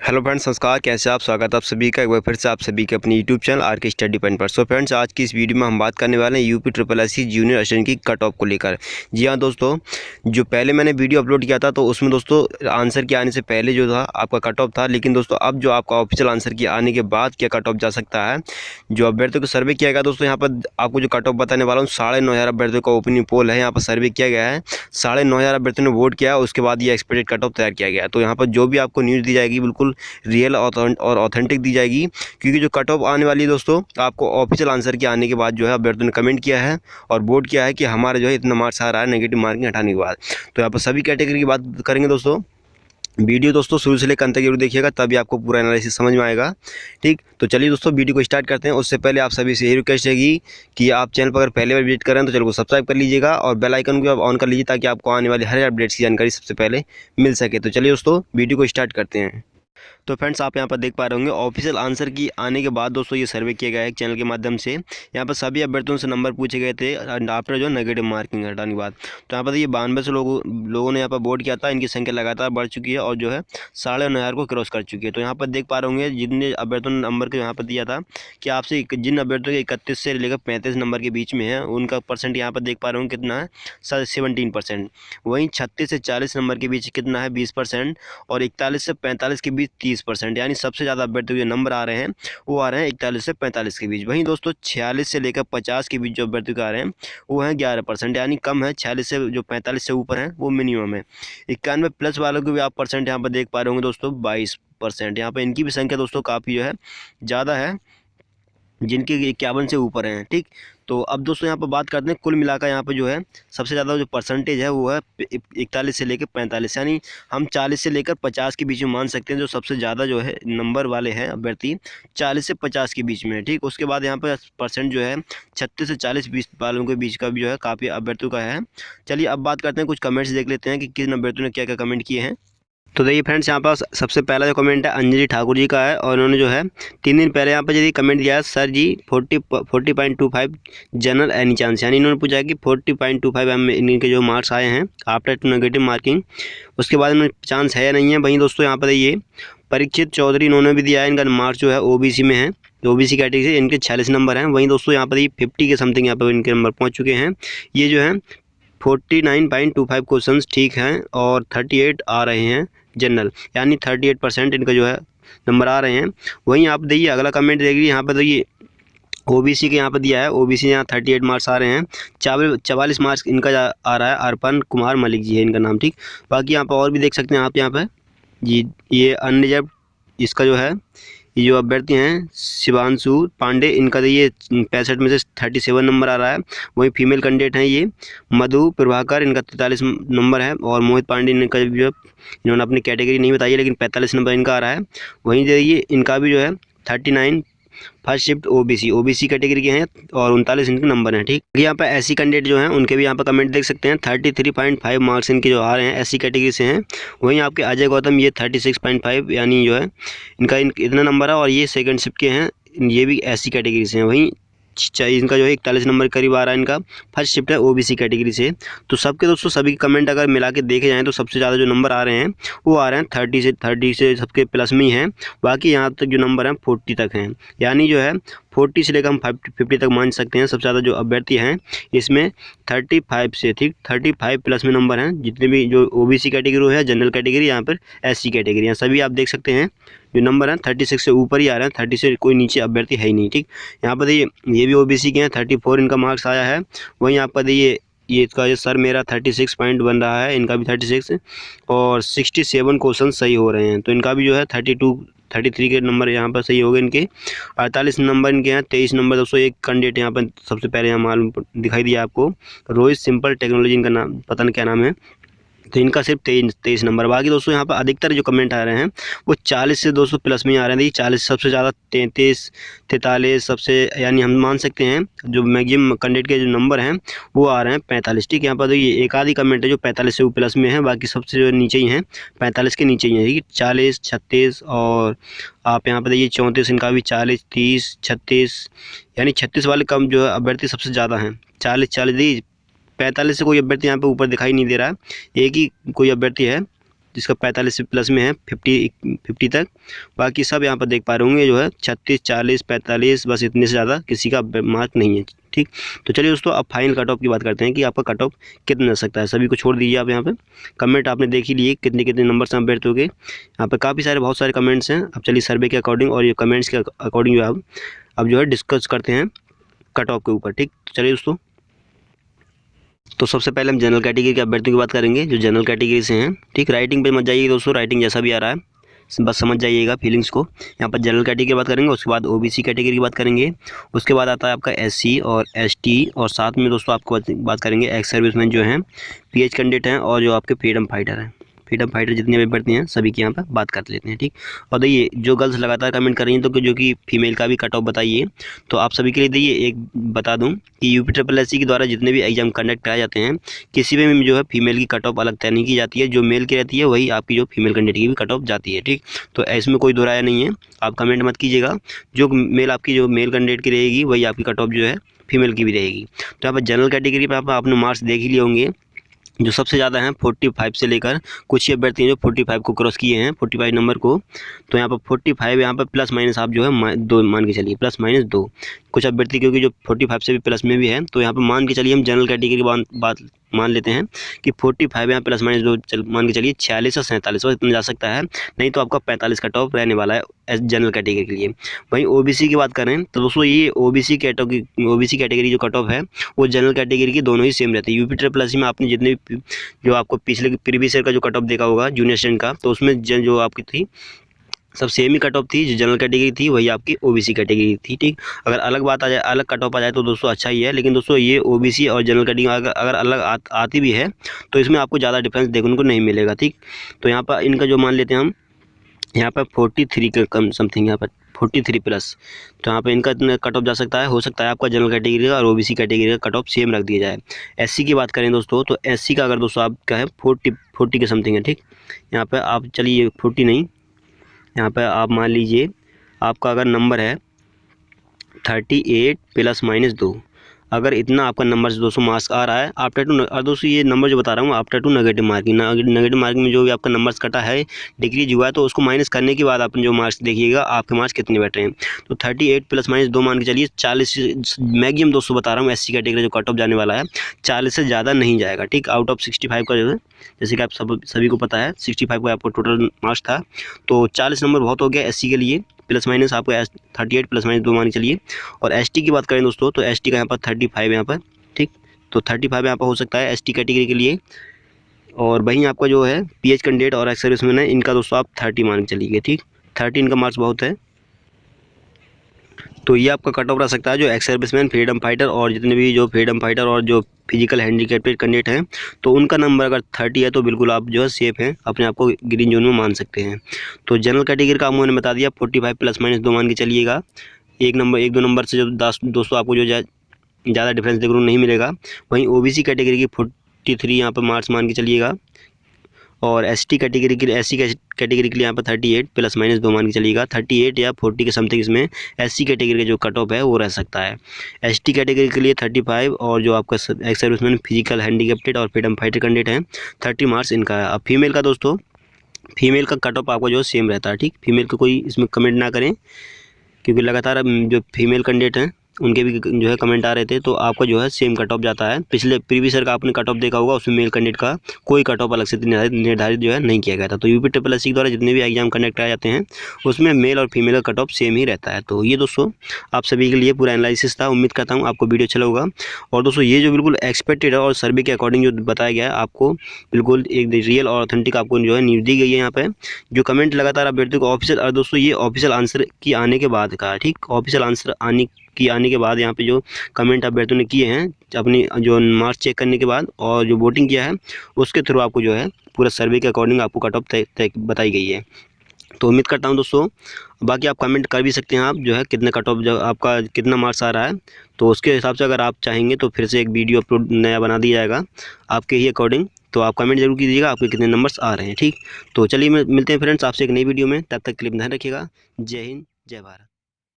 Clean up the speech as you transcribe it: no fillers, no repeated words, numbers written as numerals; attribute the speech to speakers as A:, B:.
A: Hello friends, नमस्कार। कैसे आप? स्वागत है आप सभी का एक बार फिर से आप सभी के अपनी यूट्यूब चैनल आर के स्टडी पॉइंट पर। सो फ्रेंड्स, आज की इस वीडियो में हम बात करने वाले हैं UP triple S C junior assistant की कट ऑफ को लेकर। जी हाँ दोस्तों, जो पहले मैंने वीडियो अपलोड किया था तो उसमें दोस्तों आंसर के आने से पहले जो था आपका कट ऑफ था, लेकिन दोस्तों अब जो आपका ऑफिशियल आंसर के आने के बाद क्या कट ऑफ जा सकता है, जो अभ्यर्थियों को सर्वे किया गया दोस्तों, यहाँ पर आपको जो कट ऑफ बताने वाला हूँ 9,500 अभ्यर्थियों का ओपिनियन पोल है। यहाँ पर सर्वे किया गया है, 9,500 अभ्यर्थियों ने वोट किया, उसके बाद ये एक्सपेक्टेड कट ऑफ तैयार किया गया। तो यहाँ पर जो भी आपको न्यूज़ दी जाएगी बिल्कुल रियल और ऑथेंटिक दी जाएगी, क्योंकि जो कट ऑफ आने वाली है दोस्तों आपको ऑफिशियल आंसर के आने के बाद जो है अभ्यर्थियों ने कमेंट किया है और वोट किया है कि हमारा जो है इतना मार्क्स आ रहा है नेगेटिव मार्किंग हटाने के बाद। तो यहाँ पर सभी कैटेगरी की बात करेंगे दोस्तों। वीडियो दोस्तों शुरू से लेकर अंत तक जरूर देखिएगा, तभी आपको पूरा एनालिसिस समझ में आएगा। ठीक, तो चलिए दोस्तों वीडियो को स्टार्ट करते हैं। उससे पहले आप सभी से यही रिक्वेस्ट रहेगी कि आप चैनल पर अगर पहले बार विजिट करें तो चैनल को सब्सक्राइब कर लीजिएगा और बेल आइकन को आप ऑन कर लीजिए, ताकि आपको आने वाली हर अपडेट्स की जानकारी सबसे पहले मिल सके। तो चलिए दोस्तों वीडियो को स्टार्ट करते हैं। तो फ्रेंड्स, आप यहाँ पर देख पा रहे होंगे ऑफिशियल आंसर की आने के बाद दोस्तों ये सर्वे किया गया है चैनल के माध्यम से। यहाँ पर सभी अभ्यर्थियों से नंबर पूछे गए थे आफ्टर जो नेगेटिव मार्किंग हटाने के बाद। तो यहाँ पर ये 92 लोगों ने यहाँ पर वोट किया था। इनकी संख्या लगातार बढ़ चुकी है और जो है 9,500 को क्रॉस कर चुकी है। तो यहाँ पर देख पा रहे होंगे जितने अभ्यर्थियों ने नंबर को यहाँ पर दिया था कि आपसे जिन अभ्यर्थियों के 31 से लेकर 35 नंबर के बीच में है, उनका परसेंट यहाँ पर देख पा रहे होंगे कितना है, 17%। वहीं 36 से 40 नंबर के बीच कितना है, 20%। और 41 से 45 के बीच 30%। यानी सबसे ज़्यादा अभ्यर्थियों के नंबर आ रहे हैं वो आ रहे हैं 41 से 45 के बीच। वहीं दोस्तों 46 से लेकर 50 के बीच जो अभ्यर्थियों आ रहे हैं वो हैं 11%, यानी कम है। 46 से जो 45 से ऊपर हैं वो मिनिमम है। 91 प्लस वालों के भी आप परसेंट यहाँ पर देख पा रहे होंगे दोस्तों, 22%। यहाँ पर इनकी भी संख्या दोस्तों काफ़ी जो है ज़्यादा है, जिनके 51 से ऊपर हैं। ठीक, तो अब दोस्तों यहाँ पर बात करते हैं कुल मिलाकर। यहाँ पर जो है सबसे ज़्यादा जो परसेंटेज है वो है 41 से लेकर 45, यानी हम 40 से लेकर 50 के बीच में मान सकते हैं। जो सबसे ज़्यादा जो है नंबर वाले हैं अभ्यर्थी 40 से 50 के बीच में है। ठीक, उसके बाद यहाँ पर परसेंट जो है 36 से 40 20 वालों के बीच का भी जो है काफ़ी अभ्यर्थियों का है। चलिए अब बात करते हैं, कुछ कमेंट्स देख लेते हैं कि किन अभ्यर्थियों ने क्या क्या कमेंट किए हैं। तो देखिए फ्रेंड्स, यहाँ पर सबसे पहला जो कमेंट है अंजलि ठाकुर जी का है और उन्होंने जो है 3 दिन पहले यहाँ पर यदि कमेंट दिया है, सर जी 40.25 जनरल एनी चांस, यानी इन्होंने पूछा है कि 40.25 इनके जो मार्क्स आए हैं आफ्टर टू नेगेटिव मार्किंग, उसके बाद इन्होंने चांस है या नहीं है। वहीं दोस्तों यहाँ पर ये परीक्षित चौधरी इन्होंने भी दिया है, इनका मार्क्स जो है ओबीसी में है, ओबीसी कैटेगरी से इनके 46 नंबर हैं। वहीं दोस्तों यहाँ पर ये 50 के समथिंग यहाँ पर इनके नंबर पहुँच चुके हैं। ये जो है 49.25 क्वेश्चंस ठीक हैं और 38 आ रहे हैं जनरल, यानी 38% इनका जो है नंबर आ रहे हैं। वहीं आप देखिए अगला कमेंट देखिए, यहाँ पर देखिए ओबीसी के यहाँ पर दिया है, ओबीसी यहाँ 38 मार्क्स आ रहे हैं, 44 मार्क्स इनका आ रहा है। अर्पण कुमार मलिक जी है इनका नाम। ठीक, बाकी यहाँ पर और भी देख सकते हैं आप यहाँ पर जी, ये अनरिजर्व इसका जो है ये जो अभ्यर्थी हैं शिवांशु पांडे, इनका ये 65 में से 37 नंबर आ रहा है। वहीं फीमेल कैंडिडेट हैं ये मधु प्रभाकर, इनका 43 नंबर है। और मोहित पांडे इनका जो इन्होंने अपनी कैटेगरी नहीं बताई है, लेकिन 45 नंबर इनका आ रहा है। वहीं ये इनका भी जो है 39 फर्स्ट शिफ्ट ओबीसी कैटेगरी के हैं और 39 इनके नंबर हैं। ठीक, यहाँ पर एससी कैंडिडेट जो हैं उनके भी यहाँ पर कमेंट देख सकते हैं, 33.5 मार्क्स इनके जो आ रहे हैं एससी कैटेगरी से हैं। वहीं आपके अजय गौतम ये 36.5, यानी जो है इनका इतना नंबर है और ये सेकंड शिफ्ट के हैं, ये भी एससी कैटेगरी से हैं। वहीं इनका जो है 41 नंबर करीब आ रहा है, इनका फर्स्ट शिफ्ट है ओबीसी कैटेगरी से। तो सबके दोस्तों सभी कमेंट अगर मिला के देखे जाएँ तो सबसे ज़्यादा जो नंबर आ रहे हैं वो आ रहे हैं 30 से सबके प्लस में ही हैं। बाकी यहाँ तक जो नंबर हैं 40 तक हैं, यानी जो है 40 से लेकर हम 50 तक मान सकते हैं। सबसे ज़्यादा जो अभ्यर्थी हैं इसमें 35 से, ठीक 35 प्लस में नंबर हैं, जितने भी जो ओबीसी कैटेगरी है, जनरल कैटेगरी, यहाँ पर एससी कैटेगरी हैं, सभी आप देख सकते हैं जो नंबर हैं 36 से ऊपर ही आ रहे हैं, 30 से कोई नीचे अभ्यर्थी है ही नहीं। ठीक, यहाँ पर ये भी ओबीसी के हैं, 34 इनका मार्क्स आया है। वहीं आप पर ये इसका जो सर मेरा 36 पॉइंट बन रहा है, इनका भी 36 और 67 क्वेश्चन सही हो रहे हैं। तो इनका भी जो है 33 के नंबर यहाँ पर सही हो गए इनके। 48 नंबर इनके हैं। 23 नंबर दोस्तों एक कैंडिडेट यहाँ पर सबसे पहले यहाँ मालूम दिखाई दिया आपको, रोहित सिंपल टेक्नोलॉजी इनका नाम, पता नहीं क्या नाम है, तो इनका सिर्फ 23 नंबर। बाकी दोस्तों यहाँ पर अधिकतर जो कमेंट आ रहे हैं वो 40 से 200 प्लस में आ रहे हैं। 40 सबसे ज़्यादा, 33 43 सबसे, यानी हम मान सकते हैं जो मैक्सिमम कैंडिडेट के जो नंबर हैं वो आ रहे हैं 45। ठीक, यहाँ पर ये एक आधी कमेंट है जो 45 से प्लस में है, बाकी सबसे जो नीचे ही हैं 45 के नीचे ही हैं। ठीक, 40 36 और आप यहाँ पर देखिए 34, इनका भी 40 30 36, यानी 36 वाले कम जो है अभ्यर्थी सबसे ज़्यादा हैं। 40 45 से कोई अभ्यर्थी यहाँ पे ऊपर दिखाई नहीं दे रहा है, एक ही कोई अभ्यर्थी है जिसका 45 से प्लस में है 50 तक। बाकी सब यहाँ पर देख पा रहे होंगे जो है 36, 40, 45, बस इतने से ज़्यादा किसी का मार्क नहीं है। ठीक, तो चलिए दोस्तों अब फाइनल कट ऑफ की बात करते हैं कि आपका कट ऑफ कितना जा सकता है। सभी को छोड़ दीजिए आप यहाँ पे, कमेंट आपने देख ही लिए कितने कितने नंबर से आप बैठते होगे। यहाँ पे काफ़ी सारे बहुत सारे कमेंट्स हैं। अब चलिए सर्वे के अकॉर्डिंग और ये कमेंट्स के अकॉर्डिंग जो है अब जो है डिस्कस करते हैं कट ऑफ के ऊपर। ठीक, तो चलिए दोस्तों, तो सबसे पहले हम जनरल कैटेगरी के अभ्यर्थियों की बात करेंगे जो जनरल कैटेगरी से हैं। ठीक, राइटिंग पे मत जाइए दोस्तों, राइटिंग जैसा भी आ रहा है बस समझ जाइएगा फीलिंग्स को। यहाँ पर जनरल कैटेगरी की बात करेंगे, उसके बाद ओबीसी कैटेगरी की बात करेंगे, उसके बाद आता है आपका एससी और एसटी, और साथ में दोस्तों आपको बात करेंगे एक्स सर्विसमैन जो हैं, पीएच कैंडिडेट हैं, और जो आपके फ्रीडम फाइटर हैं। फ्रीडम फाइटर जितने भी बढ़ते हैं सभी की यहाँ पर बात कर लेते हैं। ठीक, और देखिए जो गर्ल्स लगातार कमेंट कर रही हैं तो जो कि फीमेल का भी कट ऑफ बताइए, तो आप सभी के लिए देखिए एक बता दूं कि यूपी के द्वारा जितने भी एग्जाम कंडक्ट कराए जाते हैं किसी में जो है फीमेल की कट ऑफ अलग तय नहीं की जाती है। जो मेल की रहती है वही आपकी जो फीमेल कैंडिडेट की भी कट ऑफ जाती है। ठीक, तो इसमें कोई दो राय नहीं है, आप कमेंट मत कीजिएगा। जो मेल आपकी जो मेल कैंडिडेट की रहेगी वही आपकी कट ऑफ जो है फीमेल की भी रहेगी। तो यहाँ पर जनरल कैटेगरी पर आपने मार्क्स देख ही लिए होंगे, जो सबसे ज़्यादा हैं 45 से लेकर कुछ ही अभ्यर्थी हैं जो 45 को क्रॉस किए हैं, 45 नंबर को। तो यहाँ पर 45 यहाँ पर प्लस माइनस आप जो है 2 मान के चलिए, प्लस माइनस 2 कुछ अभ्यर्थी क्योंकि जो 45 से भी प्लस में भी है, तो यहाँ पर मान के चलिए हम जनरल कैटेगरी की बात मान लेते हैं कि 45 यहाँ प्लस माइनस 2 मान के चलिए 46 और 47 इतना जा सकता है, नहीं तो आपका 45 का टॉप रहने वाला है जनरल कैटेगरी के लिए। वहीं ओबीसी की बात करें तो दोस्तों ये ओबीसी कैटेगरी जो कट ऑफ है वो जनरल कैटेगरी की दोनों ही सेम रहती है। यूपी ट्रिपल में आपने जितने भी जो आपको पिछले प्रीवियस ईयर का जो कट ऑफ देखा होगा जूनियर स्टूडेंट का, तो उसमें जो आपकी थी सब सेम ही कट ऑफ थी। जो जनरल कैटेगरी थी वही आपकी ओबीसी कैटेगरी थी। ठीक, अगर अलग बात आ जाए, अलग कट ऑफ आ जाए तो दोस्तों अच्छा ही है, लेकिन दोस्तों ये ओबीसी और जनरल कैटेगरी अगर अलग आती भी है तो इसमें आपको ज़्यादा डिफरेंस देखने को नहीं मिलेगा। ठीक, तो यहाँ पर इनका जो मान लेते हैं हम, यहाँ पर 43 के कम समथिंग, यहाँ पर 43 प्लस, तो यहाँ पे इनका इतना कट ऑफ जा सकता है। हो सकता है आपका जनरल कैटेगरी का और ओबीसी कैटेगरी का कट ऑफ सेम रख दिया जाए। एससी की बात करें दोस्तों, तो एससी का अगर दोस्तों आपका है 40 के समथिंग है। ठीक, यहाँ पर आप चलिए 40 नहीं, यहाँ पर आप मान लीजिए आपका अगर नंबर है 38 प्लस माइनस 2, अगर इतना आपका नंबर से 200 मार्क्स आ रहा है आफ्टर टू, और दोस्तों ये नंबर जो बता रहा हूँ after two negative marking, negative marking में जो भी आपका नंबर्स कटा है डिक्रीज हुआ है, तो उसको माइनस करने के बाद आपने जो मार्क्स देखिएगा आपके मार्क्स कितने बैठ रहे हैं। तो 38 प्लस माइनस 2 मान के चलिए 40 मैक्सिमम दोस्तों बता रहा हूँ एससी कैटेगरी जो कट ऑफ जाने वाला है 40 से ज़्यादा नहीं जाएगा। ठीक, आउट ऑफ 65 का जो है, जैसे कि आप सभी को पता है 65 का आपको टोटल मार्क्स था, तो 40 नंबर बहुत हो गया एससी के लिए। प्लस माइनस आपको 38 प्लस माइनस 2 मान के चलिए। और एसटी की बात करें दोस्तों, तो एसटी का यहाँ पर 35 यहाँ पर। ठीक, तो 35 यहाँ पर हो सकता है एसटी कैटेगरी के लिए। और वहीं आपका जो है पीएच कैंडिडेट और एक्स सर्विसमैन है, इनका दोस्तों आप 30 मान के चलिए। ठीक, 30 इनका मार्क्स बहुत है, तो ये आपका कट ऑफ रह सकता है जो एक्स सर्विसमैन, फ्रीडम फाइटर और जितने भी जो फ्रीडम फाइटर और जो फिजिकल हैंडीकैप्ड कैंडिडेट हैं, तो उनका नंबर अगर 30 है तो बिल्कुल आप जो है सेफ हैं, अपने आप को ग्रीन जोन में मान सकते हैं। तो जनरल कैटेगरी का मैंने बता दिया 45 प्लस माइनस 2 मान के चलिएगा। एक दो नंबर से जो दोस्तों आपको जो ज़्यादा डिफरेंस देखने को नहीं मिलेगा। वहीं ओबीसी कैटेगरी की 43 यहाँ पर मार्क्स मान के चलिएगा, और एसटी कैटेगरी के लिए कैटेगरी के लिए यहाँ पर 38 प्लस माइनस 2 मान के चलिएगा। 38 या 40 के समथिंग इसमें एससी कैटेगरी का जो कट ऑफ है वो रह सकता है। एसटी कैटेगरी के लिए 35, और जो आपका एक्स सर्विसमैन, फिजिकल हैंडीकैप्ड और फ्रीडम फाइटर कैंडिडेट हैं 30 मार्क्स इनका है। अब फीमेल का दोस्तों, फीमेल का कट ऑफ आपको जो सेम रहता है। ठीक, फीमेल को कोई इसमें कमेंट ना करें, क्योंकि लगातार जो फीमेल कैंडिडेट हैं उनके भी जो है कमेंट आ रहे थे, तो आपका जो है सेम कट ऑफ जाता है। पिछले प्रीवियस ईयर का आपने कट ऑफ देखा होगा, उसमें मेल कैंडिडेट का कोई कट ऑफ अलग से निर्धारित जो है नहीं किया गया था। तो यूपी ट्रिपल एससी के द्वारा जितने भी एग्जाम कंडक्ट कराए जाते हैं उसमें मेल और फीमेल का कट ऑफ सेम ही रहता है। तो ये दोस्तों आप सभी के लिए पूरा एनालिसिस था। उम्मीद करता हूँ आपको वीडियो अच्छा लगा। और दोस्तों ये जो बिल्कुल एक्सपेक्टेड है और सर्वे के अकॉर्डिंग जो बताया गया है, आपको बिल्कुल एक रियल और ऑथेंटिक आपको जो है न्यूज़ दी गई है। यहाँ पे जो कमेंट लगातार अभ्यर्थियों को ऑफिशियल, और दोस्तों ये ऑफिशियल आंसर की आने के बाद का, ठीक, ऑफिशियल आंसर आने के बाद यहाँ पे जो कमेंट अभ्यर्थियों ने किए हैं अपनी जो मार्क्स चेक करने के बाद और जो वोटिंग किया है उसके थ्रू आपको जो है पूरा सर्वे के अकॉर्डिंग आपको कट ऑफ तय बताई गई है। तो उम्मीद करता हूं दोस्तों, बाकी आप कमेंट कर भी सकते हैं आप जो है कितने कट ऑफ, जो आपका कितना मार्क्स आ रहा है, तो उसके हिसाब से अगर आप चाहेंगे तो फिर से एक वीडियो अपलोड नया बना दिया जाएगा आपके ही अकॉर्डिंग। तो आप कमेंट जरूर कीजिएगा आपके कितने नंबर्स आ रहे हैं। ठीक, तो चलिए मिलते हैं फ्रेंड्स आपसे एक नई वीडियो में, तब तक के लिए ध्यान रखिएगा। जय हिंद, जय भारत।